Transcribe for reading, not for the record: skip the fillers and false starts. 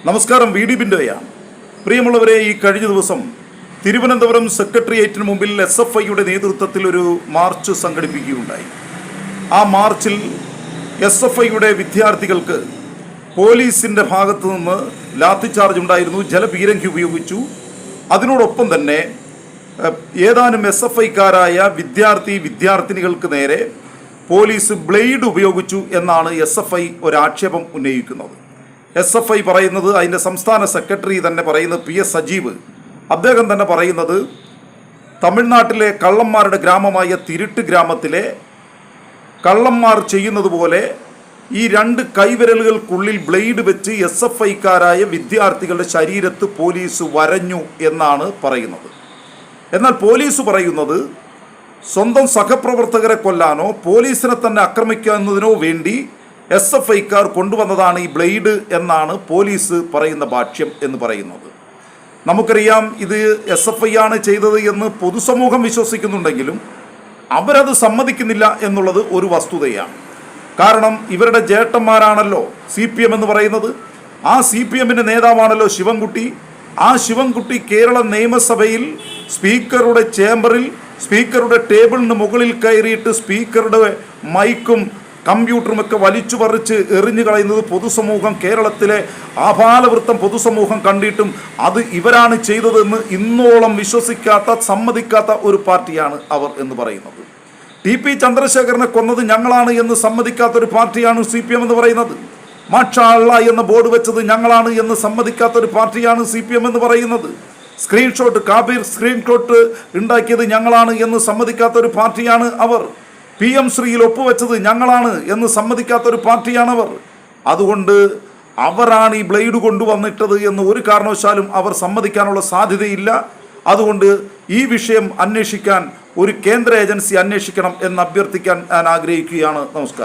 നമസ്കാരം, V D ബിൻഡോയാണ്. പ്രിയമുള്ളവരെ, ഈ കഴിഞ്ഞ ദിവസം തിരുവനന്തപുരം സെക്രട്ടേറിയറ്റിന് മുമ്പിൽ SFIയുടെ നേതൃത്വത്തിൽ ഒരു മാർച്ച് സംഘടിപ്പിക്കുകയുണ്ടായി. ആ മാർച്ചിൽ SFIയുടെ വിദ്യാർത്ഥികൾക്ക് പോലീസിൻ്റെ ഭാഗത്തു നിന്ന് ലാത്തിച്ചാർജ് ഉണ്ടായിരുന്നു, ജലപീരങ്കി ഉപയോഗിച്ചു. അതിനോടൊപ്പം തന്നെ ഏതാനും SFIക്കാരായ വിദ്യാർത്ഥിനികൾക്ക് നേരെ പോലീസ് ബ്ലേഡ് ഉപയോഗിച്ചു എന്നാണ് SFI ഒരാക്ഷേപം ഉന്നയിക്കുന്നത്. SFI പറയുന്നത്, അതിൻ്റെ സംസ്ഥാന സെക്രട്ടറി തന്നെ പറയുന്നത്, PS സജീവ്, അദ്ദേഹം തന്നെ പറയുന്നത്, തമിഴ്നാട്ടിലെ കള്ളന്മാരുടെ ഗ്രാമമായ തിരുട്ട് ഗ്രാമത്തിലെ കള്ളന്മാർ ചെയ്യുന്നത് പോലെ ഈ 2 കൈവിരലുകൾക്കുള്ളിൽ ബ്ലേഡ് വെച്ച് SFIക്കാരായ വിദ്യാർത്ഥികളുടെ ശരീരത്ത് പോലീസ് വരഞ്ഞു എന്നാണ് പറയുന്നത്. എന്നാൽ പോലീസ് പറയുന്നത്, സ്വന്തം സഹപ്രവർത്തകരെ കൊല്ലാനോ പോലീസിനെ തന്നെ ആക്രമിക്കുന്നതിനോ വേണ്ടി SFIക്കാർ കൊണ്ടുവന്നതാണ് ഈ ബ്ലേഡ് എന്നാണ് പോലീസ് പറയുന്ന ഭാഷ്യം എന്ന് പറയുന്നത്. നമുക്കറിയാം, ഇത് SFI ആണ് ചെയ്തത് എന്ന് പൊതുസമൂഹം വിശ്വസിക്കുന്നുണ്ടെങ്കിലും അവരത് സമ്മതിക്കുന്നില്ല എന്നുള്ളത് ഒരു വസ്തുതയാണ്. കാരണം ഇവരുടെ ജേട്ടന്മാരാണല്ലോ CPM എന്ന് പറയുന്നത്. ആ CPMൻ്റെ നേതാവാണല്ലോ ശിവൻകുട്ടി. ആ ശിവൻകുട്ടി കേരള നിയമസഭയിൽ സ്പീക്കറുടെ ചേംബറിൽ സ്പീക്കറുടെ ടേബിളിന് മുകളിൽ കയറിയിട്ട് സ്പീക്കറുടെ മൈക്കും കമ്പ്യൂട്ടറുമൊക്കെ വലിച്ചു പറിച്ച് എറിഞ്ഞു കളയുന്നത് പൊതുസമൂഹം, കേരളത്തിലെ ആഭാലവൃത്തം പൊതുസമൂഹം കണ്ടിട്ടും അത് ഇവരാണ് ചെയ്തതെന്ന് ഇന്നോളം വിശ്വസിക്കാത്ത, സമ്മതിക്കാത്ത ഒരു പാർട്ടിയാണ് അവർ എന്ന് പറയുന്നത്. TP ചന്ദ്രശേഖരനെ കൊന്നത് ഞങ്ങളാണ് എന്ന് സമ്മതിക്കാത്തൊരു പാർട്ടിയാണ് CPM എന്ന് പറയുന്നത്. മാഷാ അല്ലാ എന്ന ബോർഡ് വെച്ചത് ഞങ്ങളാണ് എന്ന് സമ്മതിക്കാത്തൊരു പാർട്ടിയാണ് CPM എന്ന് പറയുന്നത്. കാബീർ സ്ക്രീൻഷോട്ട് ഉണ്ടാക്കിയത് ഞങ്ങളാണ് എന്ന് സമ്മതിക്കാത്തൊരു പാർട്ടിയാണ് അവർ. PM ശ്രീയിൽ ഒപ്പുവെച്ചത് ഞങ്ങളാണ് എന്ന് സമ്മതിക്കാത്തൊരു പാർട്ടിയാണവർ. അതുകൊണ്ട് അവരാണ് ഈ ബ്ലേഡ് കൊണ്ടുവന്നിട്ടത് എന്ന് ഒരു കാരണവശാലും അവർ സമ്മതിക്കാനുള്ള സാധ്യതയില്ല. അതുകൊണ്ട് ഈ വിഷയം അന്വേഷിക്കാൻ ഒരു കേന്ദ്ര ഏജൻസി അന്വേഷിക്കണം എന്ന് അഭ്യർത്ഥിക്കാൻ ഞാൻ ആഗ്രഹിക്കുകയാണ്. നമസ്കാരം.